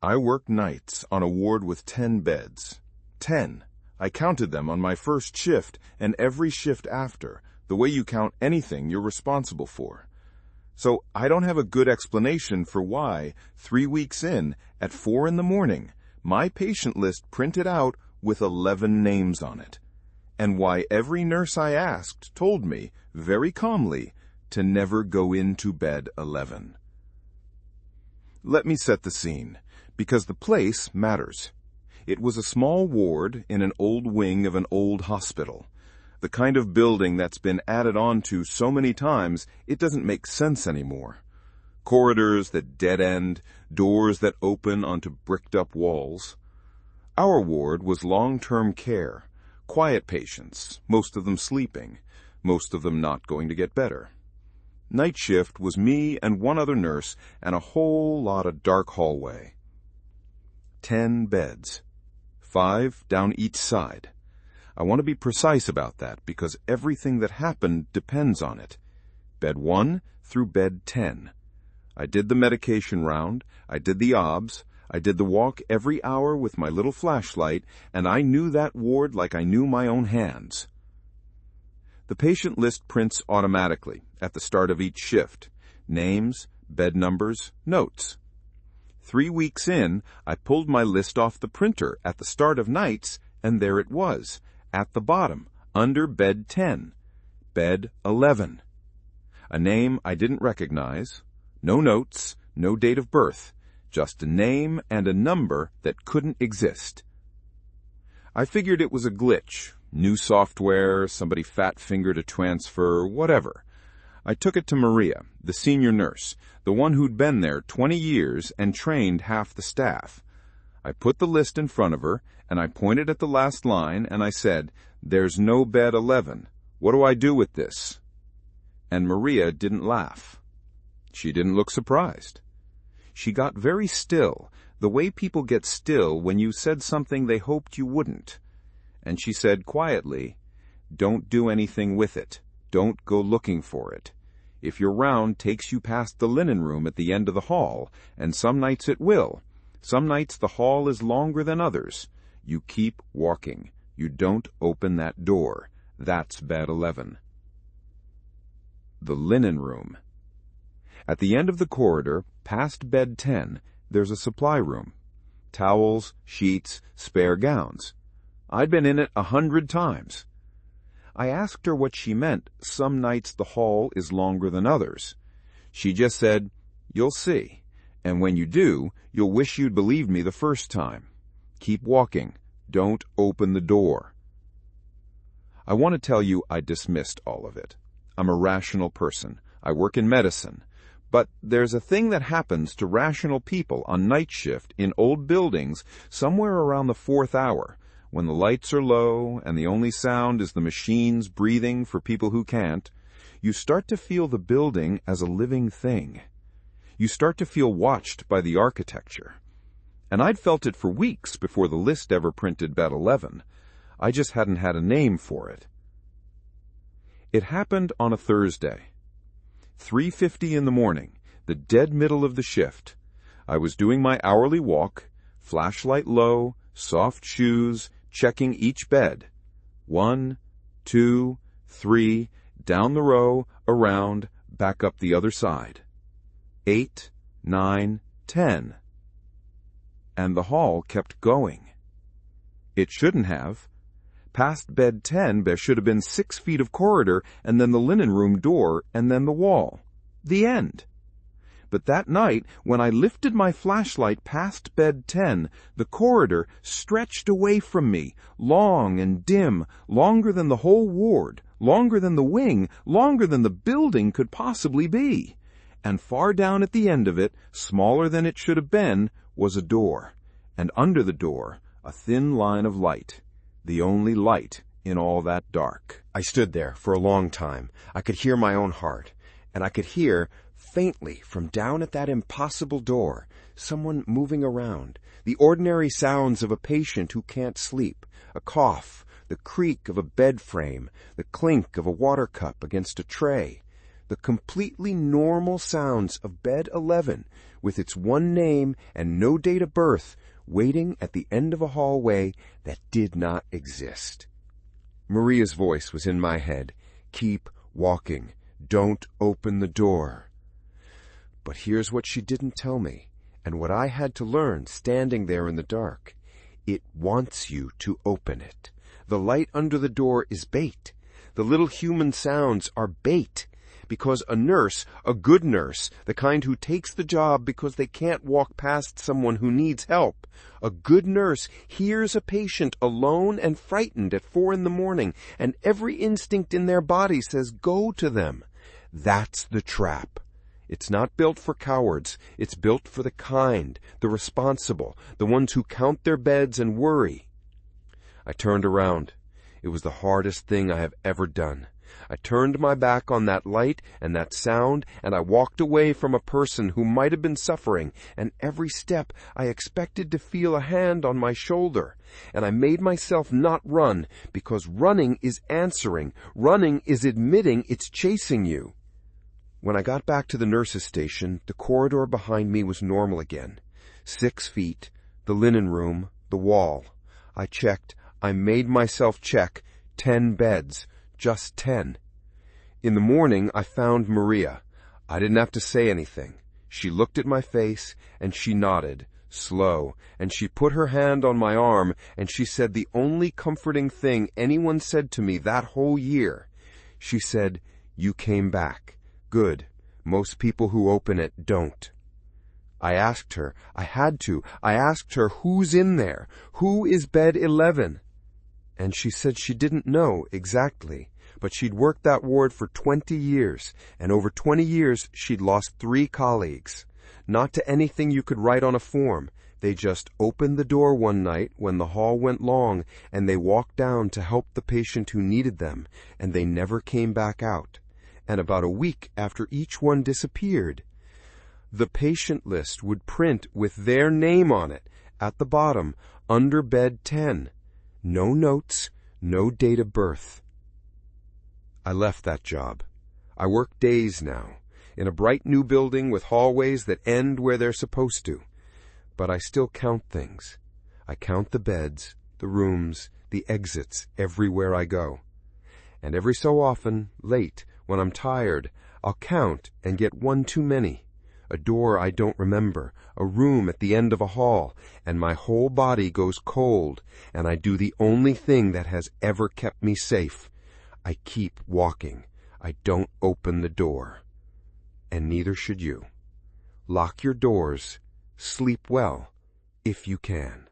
I worked nights on a ward with 10 beds. 10. I counted them on my first shift and every shift after, the way you count anything you're responsible for. So I don't have a good explanation for why, 3 weeks in, at 4 in the morning, my patient list printed out with 11 names on it, and why every nurse I asked told me, very calmly, to never go into bed 11. Let me set the scene, because the place matters. It was a small ward in an old wing of an old hospital, the kind of building that's been added on to so many times it doesn't make sense anymore. Corridors that dead end, doors that open onto bricked-up walls. Our ward was long-term care, quiet patients, most of them sleeping, most of them not going to get better. Night shift was me and one other nurse and a whole lot of dark hallway. 10 beds. 5 down each side. I want to be precise about that because everything that happened depends on it. Bed 1 through bed 10. I did the medication round, I did the obs, I did the walk every hour with my little flashlight, and I knew that ward like I knew my own hands. The patient list prints automatically at the start of each shift. Names, bed numbers, notes. 3 weeks in, I pulled my list off the printer at the start of nights, and there it was, at the bottom, under bed 10, bed 11. A name I didn't recognize, no notes, no date of birth, just a name and a number that couldn't exist. I figured it was a glitch, new software, somebody fat-fingered a transfer, whatever. I took it to Maria, the senior nurse, the one who'd been there 20 years and trained half the staff. I put the list in front of her, and I pointed at the last line, and I said, "There's no bed 11. What do I do with this?" And Maria didn't laugh. She didn't look surprised. She got very still, the way people get still when you said something they hoped you wouldn't. And she said quietly, "Don't do anything with it. Don't go looking for it. If your round takes you past the linen room at the end of the hall, and some nights it will, some nights the hall is longer than others, you keep walking. You don't open that door. That's bed 11. The linen room. At the end of the corridor, past bed 10, there's a supply room. Towels, sheets, spare gowns. I'd been in it 100 times. I asked her what she meant, some nights the hall is longer than others. She just said, "You'll see. And when you do, you'll wish you'd believed me the first time. Keep walking. Don't open the door." I want to tell you I dismissed all of it. I'm a rational person. I work in medicine. But there's a thing that happens to rational people on night shift in old buildings somewhere around the 4th hour, when the lights are low and the only sound is the machines breathing for people who can't. You start to feel the building as a living thing. You start to feel watched by the architecture. And I'd felt it for weeks before the list ever printed bed 11. I just hadn't had a name for it. It happened on a Thursday. 3:50 in the morning, the dead middle of the shift. I was doing my hourly walk, flashlight low, soft shoes, checking each bed. 1, 2, 3, down the row, around, back up the other side. 8, 9, 10. And the hall kept going. It shouldn't have. Past bed 10, there should have been 6 feet of corridor, and then the linen room door, and then the wall. The end. But that night, when I lifted my flashlight past bed 10, the corridor stretched away from me, long and dim, longer than the whole ward, longer than the wing, longer than the building could possibly be. And far down at the end of it, smaller than it should have been, was a door. And under the door, a thin line of light. The only light in all that dark. I stood there for a long time. I could hear my own heart, and I could hear, faintly from down at that impossible door, someone moving around, the ordinary sounds of a patient who can't sleep, a cough, the creak of a bed frame, the clink of a water cup against a tray, the completely normal sounds of bed 11, with its one name and no date of birth, waiting at the end of a hallway that did not exist. Maria's voice was in my head. Keep walking. Don't open the door. But here's what she didn't tell me, and what I had to learn standing there in the dark. It wants you to open it. The light under the door is bait. The little human sounds are bait. Because a nurse, a good nurse, the kind who takes the job because they can't walk past someone who needs help, a good nurse hears a patient alone and frightened at 4 a.m, and every instinct in their body says, go to them. That's the trap. It's not built for cowards. It's built for the kind, the responsible, the ones who count their beds and worry. I turned around. It was the hardest thing I have ever done. I turned my back on that light and that sound, and I walked away from a person who might have been suffering, and every step I expected to feel a hand on my shoulder. And I made myself not run, because running is answering. Running is admitting it's chasing you. When I got back to the nurse's station, the corridor behind me was normal again. 6 feet, the linen room, the wall. I checked. I made myself check. 10 beds. Just 10. In the morning, I found Maria. I didn't have to say anything. She looked at my face, and she nodded, slow, and she put her hand on my arm, and she said the only comforting thing anyone said to me that whole year. She said, you came back. Good. Most people who open it don't. I asked her. I had to. I asked her, who's in there? Who is bed 11? And she said she didn't know exactly, but she'd worked that ward for 20 years, and over 20 years she'd lost 3 colleagues. Not to anything you could write on a form. They just opened the door one night when the hall went long, and they walked down to help the patient who needed them, and they never came back out. And about a week after each one disappeared, the patient list would print with their name on it at the bottom, under bed 10. No notes, no date of birth. I left that job. I work days now, in a bright new building with hallways that end where they're supposed to. But I still count things. I count the beds, the rooms, the exits everywhere I go. And every so often, late, when I'm tired, I'll count and get one too many. A door I don't remember, a room at the end of a hall, and my whole body goes cold, and I do the only thing that has ever kept me safe. I keep walking. I don't open the door. And neither should you. Lock your doors. Sleep well, if you can.